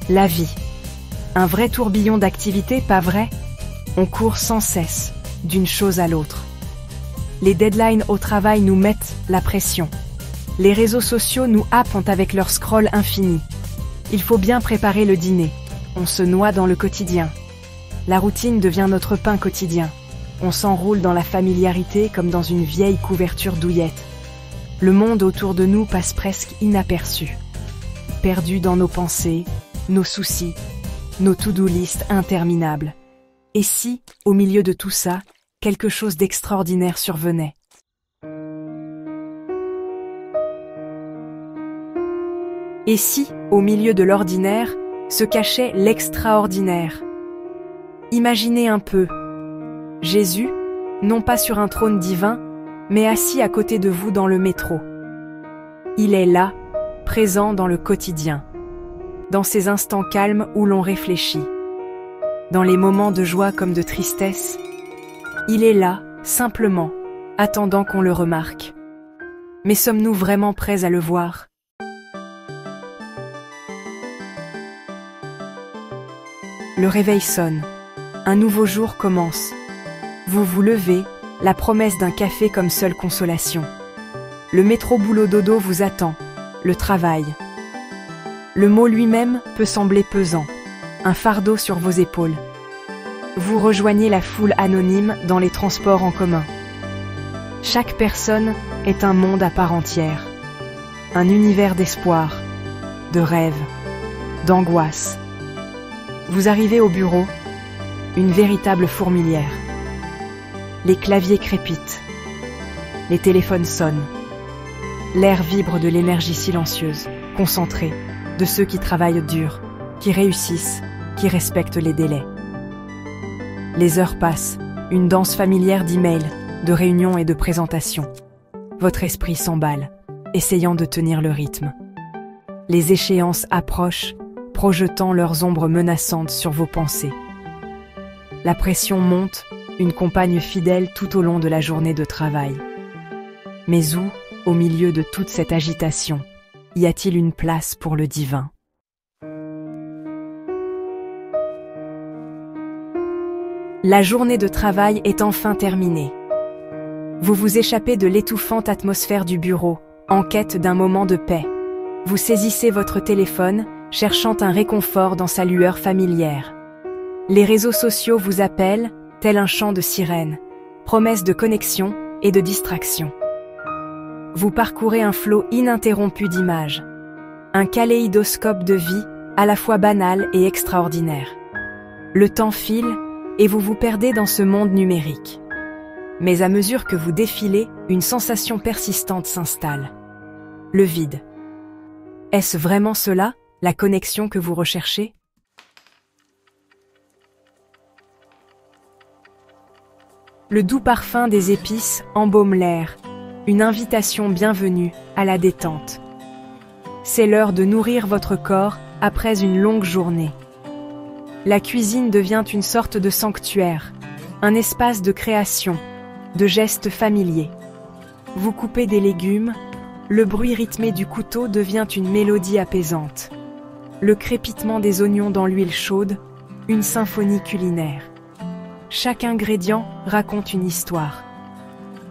La vie. Un vrai tourbillon d'activités, pas vrai? On court sans cesse, d'une chose à l'autre. Les deadlines au travail nous mettent la pression. Les réseaux sociaux nous happent avec leur scroll infini. Il faut bien préparer le dîner. On se noie dans le quotidien. La routine devient notre pain quotidien. On s'enroule dans la familiarité comme dans une vieille couverture douillette. Le monde autour de nous passe presque inaperçu. Perdu dans nos pensées, nos soucis, nos to-do list interminables. Et si, au milieu de tout ça, quelque chose d'extraordinaire survenait? Et si, au milieu de l'ordinaire, se cachait l'extraordinaire? Imaginez un peu. Jésus, non pas sur un trône divin, mais assis à côté de vous dans le métro. Il est là, présent dans le quotidien, dans ces instants calmes où l'on réfléchit, dans les moments de joie comme de tristesse. Il est là, simplement, attendant qu'on le remarque. Mais sommes-nous vraiment prêts à le voir? Le réveil sonne. Un nouveau jour commence. Vous vous levez, la promesse d'un café comme seule consolation. Le métro boulot dodo vous attend, le travail. Le mot lui-même peut sembler pesant, un fardeau sur vos épaules. Vous rejoignez la foule anonyme dans les transports en commun. Chaque personne est un monde à part entière. Un univers d'espoir, de rêve, d'angoisse. Vous arrivez au bureau, une véritable fourmilière. Les claviers crépitent, les téléphones sonnent. L'air vibre de l'énergie silencieuse, concentrée, de ceux qui travaillent dur, qui réussissent, qui respectent les délais. Les heures passent, une danse familière d'emails, de réunions et de présentations. Votre esprit s'emballe, essayant de tenir le rythme. Les échéances approchent, projetant leurs ombres menaçantes sur vos pensées. La pression monte, une compagne fidèle tout au long de la journée de travail. Mais où, au milieu de toute cette agitation, y a-t-il une place pour le divin? La journée de travail est enfin terminée. Vous vous échappez de l'étouffante atmosphère du bureau, en quête d'un moment de paix. Vous saisissez votre téléphone, cherchant un réconfort dans sa lueur familière. Les réseaux sociaux vous appellent, tel un chant de sirène, promesse de connexion et de distraction. Vous parcourez un flot ininterrompu d'images, un kaléidoscope de vie à la fois banal et extraordinaire. Le temps file et vous vous perdez dans ce monde numérique. Mais à mesure que vous défilez, une sensation persistante s'installe. Le vide. Est-ce vraiment cela, la connexion que vous recherchez? Le doux parfum des épices embaume l'air, une invitation bienvenue à la détente. C'est l'heure de nourrir votre corps après une longue journée. La cuisine devient une sorte de sanctuaire, un espace de création, de gestes familiers. Vous coupez des légumes, le bruit rythmé du couteau devient une mélodie apaisante. Le crépitement des oignons dans l'huile chaude, une symphonie culinaire. Chaque ingrédient raconte une histoire.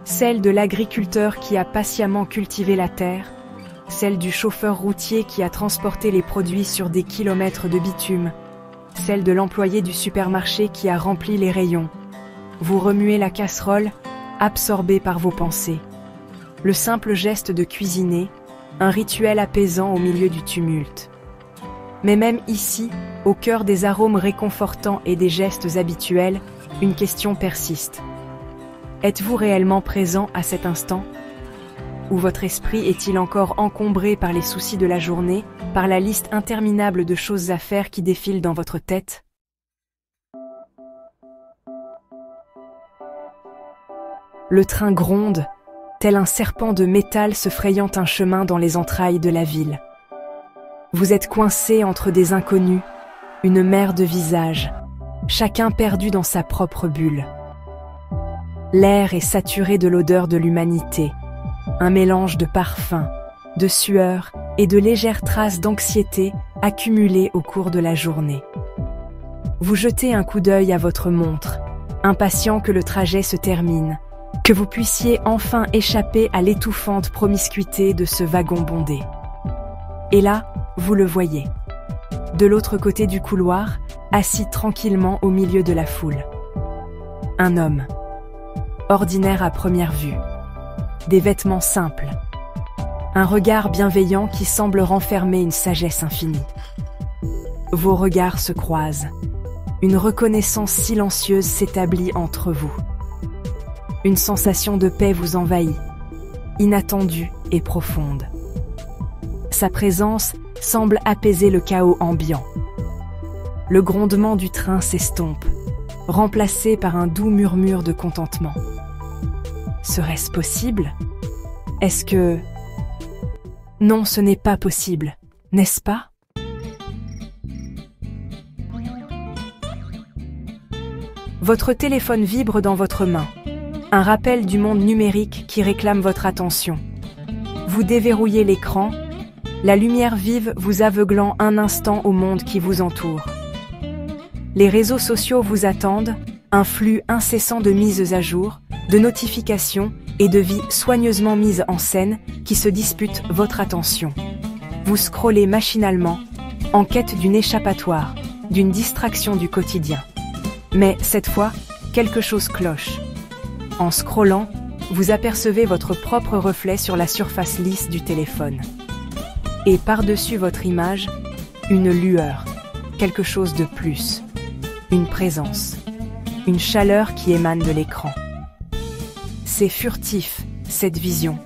Celle de l'agriculteur qui a patiemment cultivé la terre, celle du chauffeur routier qui a transporté les produits sur des kilomètres de bitume, celle de l'employé du supermarché qui a rempli les rayons. Vous remuez la casserole, absorbé par vos pensées. Le simple geste de cuisiner, un rituel apaisant au milieu du tumulte. Mais même ici, au cœur des arômes réconfortants et des gestes habituels, une question persiste. Êtes-vous réellement présent à cet instant? Ou votre esprit est-il encore encombré par les soucis de la journée, par la liste interminable de choses à faire qui défilent dans votre tête? Le train gronde, tel un serpent de métal se frayant un chemin dans les entrailles de la ville. Vous êtes coincé entre des inconnus, une mer de visages, chacun perdu dans sa propre bulle. L'air est saturé de l'odeur de l'humanité, un mélange de parfums, de sueur et de légères traces d'anxiété accumulés au cours de la journée. Vous jetez un coup d'œil à votre montre, impatient que le trajet se termine, que vous puissiez enfin échapper à l'étouffante promiscuité de ce wagon bondé. Et là, vous le voyez. De l'autre côté du couloir, assis tranquillement au milieu de la foule. Un homme. Ordinaire à première vue. Des vêtements simples. Un regard bienveillant qui semble renfermer une sagesse infinie. Vos regards se croisent. Une reconnaissance silencieuse s'établit entre vous. Une sensation de paix vous envahit, inattendue et profonde. Sa présence semble apaiser le chaos ambiant. Le grondement du train s'estompe, remplacé par un doux murmure de contentement. Serait-ce possible? Est-ce que... Non, ce n'est pas possible, n'est-ce pas? Votre téléphone vibre dans votre main. Un rappel du monde numérique qui réclame votre attention. Vous déverrouillez l'écran, la lumière vive vous aveuglant un instant au monde qui vous entoure. Les réseaux sociaux vous attendent, un flux incessant de mises à jour, de notifications et de vies soigneusement mises en scène qui se disputent votre attention. Vous scrollez machinalement, en quête d'une échappatoire, d'une distraction du quotidien. Mais cette fois, quelque chose cloche. En scrollant, vous apercevez votre propre reflet sur la surface lisse du téléphone. Et par-dessus votre image, une lueur, quelque chose de plus, une présence, une chaleur qui émane de l'écran. C'est furtif, cette vision,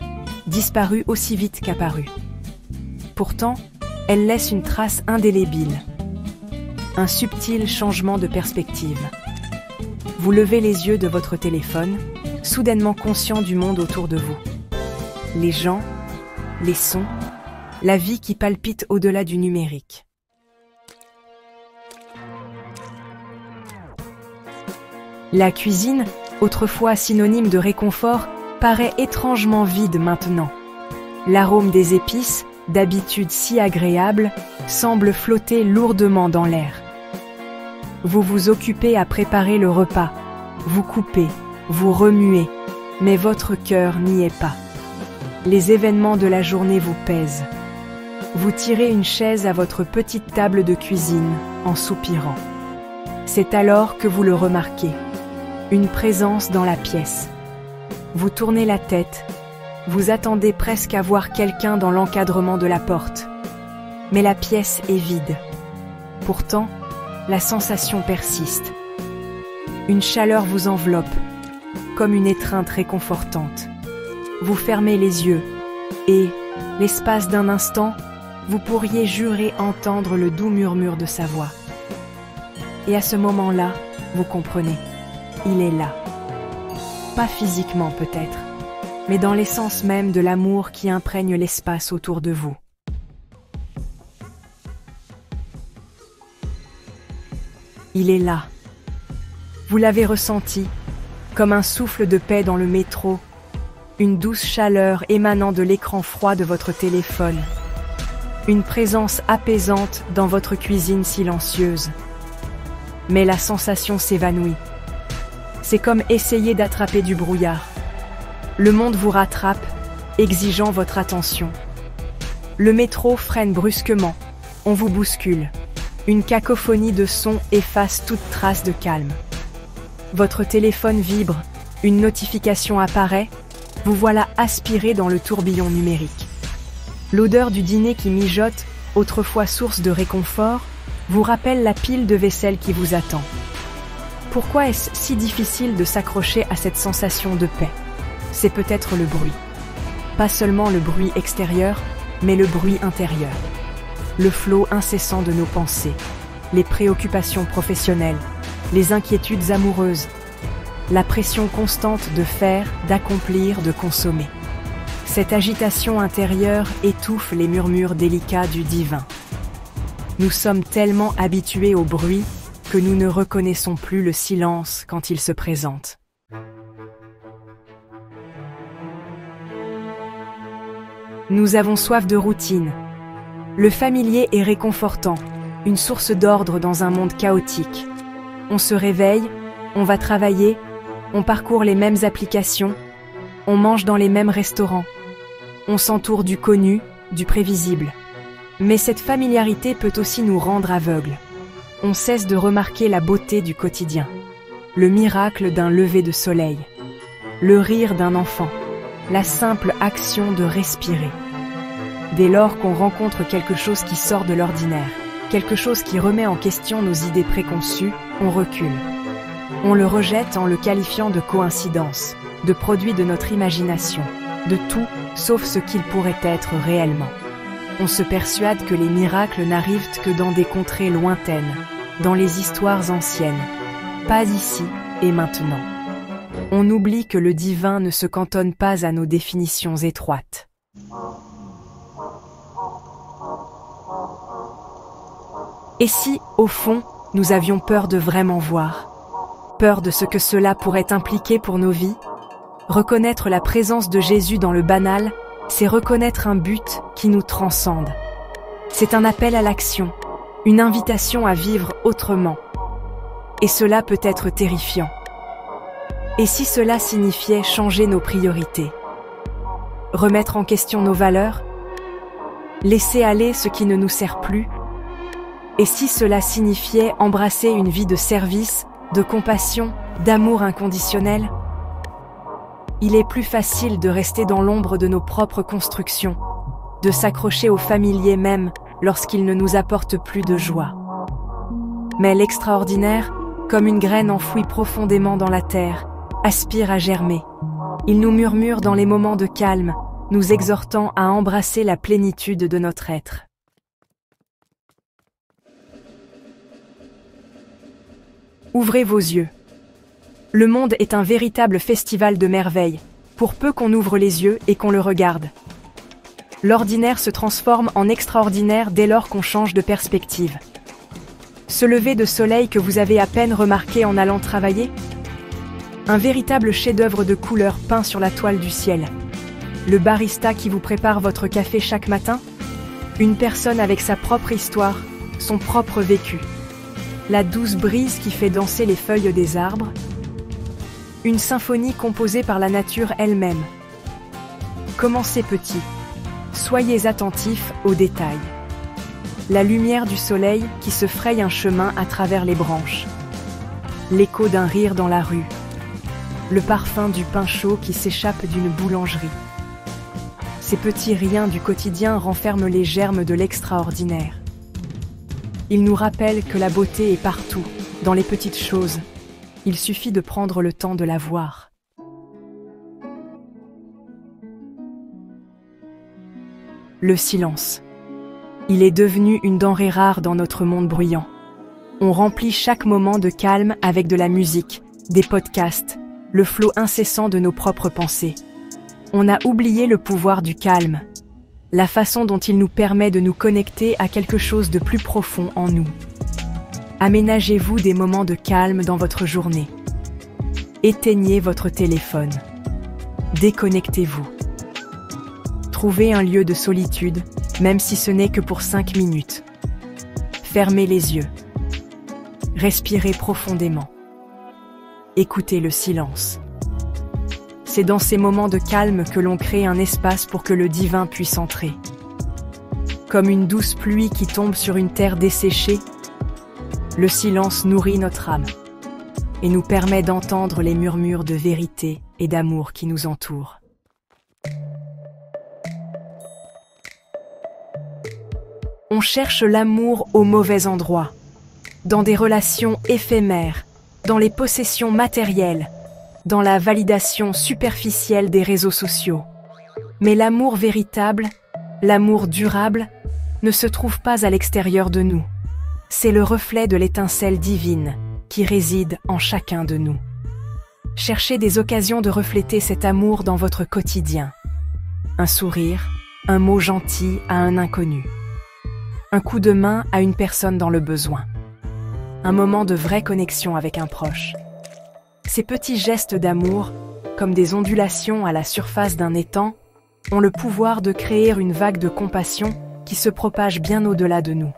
disparue aussi vite qu'apparue. Pourtant, elle laisse une trace indélébile. Un subtil changement de perspective. Vous levez les yeux de votre téléphone, soudainement conscient du monde autour de vous. Les gens, les sons, la vie qui palpite au-delà du numérique. La cuisine, autrefois synonyme de réconfort, paraît étrangement vide maintenant. L'arôme des épices, d'habitude si agréable, semble flotter lourdement dans l'air. Vous vous occupez à préparer le repas, vous coupez, vous remuez, mais votre cœur n'y est pas. Les événements de la journée vous pèsent. Vous tirez une chaise à votre petite table de cuisine en soupirant. C'est alors que vous le remarquez. Une présence dans la pièce. Vous tournez la tête. Vous attendez presque à voir quelqu'un dans l'encadrement de la porte. Mais la pièce est vide. Pourtant, la sensation persiste. Une chaleur vous enveloppe, comme une étreinte réconfortante. Vous fermez les yeux et, l'espace d'un instant, vous pourriez jurer entendre le doux murmure de sa voix. Et à ce moment-là, vous comprenez, il est là. Pas physiquement peut-être, mais dans l'essence même de l'amour qui imprègne l'espace autour de vous. Il est là. Vous l'avez ressenti, comme un souffle de paix dans le métro, une douce chaleur émanant de l'écran froid de votre téléphone, une présence apaisante dans votre cuisine silencieuse. Mais la sensation s'évanouit. C'est comme essayer d'attraper du brouillard. Le monde vous rattrape, exigeant votre attention. Le métro freine brusquement, on vous bouscule. Une cacophonie de sons efface toute trace de calme. Votre téléphone vibre, une notification apparaît, vous voilà aspiré dans le tourbillon numérique. L'odeur du dîner qui mijote, autrefois source de réconfort, vous rappelle la pile de vaisselle qui vous attend. Pourquoi est-ce si difficile de s'accrocher à cette sensation de paix? C'est peut-être le bruit. Pas seulement le bruit extérieur, mais le bruit intérieur. Le flot incessant de nos pensées, les préoccupations professionnelles, les inquiétudes amoureuses, la pression constante de faire, d'accomplir, de consommer. Cette agitation intérieure étouffe les murmures délicats du divin. Nous sommes tellement habitués au bruit que nous ne reconnaissons plus le silence quand il se présente. Nous avons soif de routine, Le familier est réconfortant, une source d'ordre dans un monde chaotique. On se réveille, on va travailler, on parcourt les mêmes applications, on mange dans les mêmes restaurants. On s'entoure du connu, du prévisible. Mais cette familiarité peut aussi nous rendre aveugles. On cesse de remarquer la beauté du quotidien, le miracle d'un lever de soleil, le rire d'un enfant, la simple action de respirer. Dès lors qu'on rencontre quelque chose qui sort de l'ordinaire, quelque chose qui remet en question nos idées préconçues, on recule. On le rejette en le qualifiant de coïncidence, de produit de notre imagination, de tout sauf ce qu'il pourrait être réellement. On se persuade que les miracles n'arrivent que dans des contrées lointaines, dans les histoires anciennes, pas ici et maintenant. On oublie que le divin ne se cantonne pas à nos définitions étroites. Et si, au fond, nous avions peur de vraiment voir? Peur de ce que cela pourrait impliquer pour nos vies? Reconnaître la présence de Jésus dans le banal, c'est reconnaître un but qui nous transcende. C'est un appel à l'action, une invitation à vivre autrement. Et cela peut être terrifiant. Et si cela signifiait changer nos priorités? Remettre en question nos valeurs? Laisser aller ce qui ne nous sert plus? Et si cela signifiait embrasser une vie de service, de compassion, d'amour inconditionnel? Il est plus facile de rester dans l'ombre de nos propres constructions, de s'accrocher aux familiers même lorsqu'ils ne nous apportent plus de joie. Mais l'extraordinaire, comme une graine enfouie profondément dans la terre, aspire à germer. Il nous murmure dans les moments de calme, nous exhortant à embrasser la plénitude de notre être. Ouvrez vos yeux. Le monde est un véritable festival de merveilles, pour peu qu'on ouvre les yeux et qu'on le regarde. L'ordinaire se transforme en extraordinaire dès lors qu'on change de perspective. Ce lever de soleil que vous avez à peine remarqué en allant travailler? Un véritable chef-d'œuvre de couleurs peint sur la toile du ciel. Le barista qui vous prépare votre café chaque matin? Une personne avec sa propre histoire, son propre vécu. La douce brise qui fait danser les feuilles des arbres? Une symphonie composée par la nature elle-même. Commencez petit. Soyez attentifs aux détails. La lumière du soleil qui se fraye un chemin à travers les branches. L'écho d'un rire dans la rue. Le parfum du pain chaud qui s'échappe d'une boulangerie. Ces petits riens du quotidien renferment les germes de l'extraordinaire. Ils nous rappellent que la beauté est partout, dans les petites choses. Il suffit de prendre le temps de la voir. Le silence. Il est devenu une denrée rare dans notre monde bruyant. On remplit chaque moment de calme avec de la musique, des podcasts, le flot incessant de nos propres pensées. On a oublié le pouvoir du calme, la façon dont il nous permet de nous connecter à quelque chose de plus profond en nous. Aménagez-vous des moments de calme dans votre journée. Éteignez votre téléphone. Déconnectez-vous. Trouvez un lieu de solitude, même si ce n'est que pour 5 minutes. Fermez les yeux. Respirez profondément. Écoutez le silence. C'est dans ces moments de calme que l'on crée un espace pour que le divin puisse entrer. Comme une douce pluie qui tombe sur une terre desséchée, le silence nourrit notre âme et nous permet d'entendre les murmures de vérité et d'amour qui nous entourent. On cherche l'amour au mauvais endroit, dans des relations éphémères, dans les possessions matérielles, dans la validation superficielle des réseaux sociaux. Mais l'amour véritable, l'amour durable, ne se trouve pas à l'extérieur de nous. C'est le reflet de l'étincelle divine qui réside en chacun de nous. Cherchez des occasions de refléter cet amour dans votre quotidien. Un sourire, un mot gentil à un inconnu. Un coup de main à une personne dans le besoin. Un moment de vraie connexion avec un proche. Ces petits gestes d'amour, comme des ondulations à la surface d'un étang, ont le pouvoir de créer une vague de compassion qui se propage bien au-delà de nous.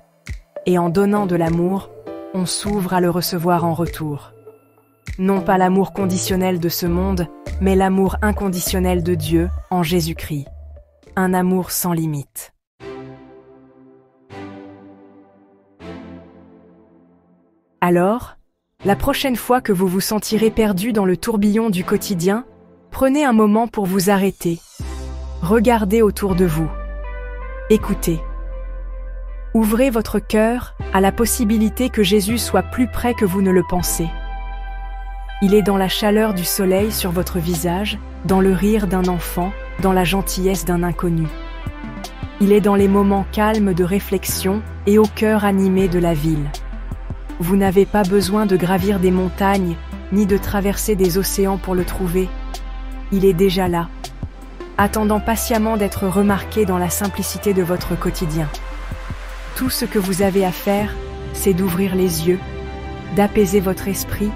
Et en donnant de l'amour, on s'ouvre à le recevoir en retour. Non pas l'amour conditionnel de ce monde, mais l'amour inconditionnel de Dieu en Jésus-Christ. Un amour sans limite. Alors, la prochaine fois que vous vous sentirez perdu dans le tourbillon du quotidien, prenez un moment pour vous arrêter. Regardez autour de vous. Écoutez. Ouvrez votre cœur à la possibilité que Jésus soit plus près que vous ne le pensez. Il est dans la chaleur du soleil sur votre visage, dans le rire d'un enfant, dans la gentillesse d'un inconnu. Il est dans les moments calmes de réflexion et au cœur animé de la ville. Vous n'avez pas besoin de gravir des montagnes, ni de traverser des océans pour le trouver. Il est déjà là, attendant patiemment d'être remarqué dans la simplicité de votre quotidien. Tout ce que vous avez à faire, c'est d'ouvrir les yeux, d'apaiser votre esprit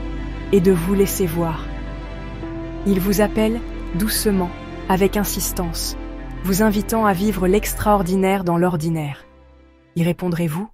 et de vous laisser voir. Il vous appelle doucement, avec insistance, vous invitant à vivre l'extraordinaire dans l'ordinaire. Y répondrez-vous ?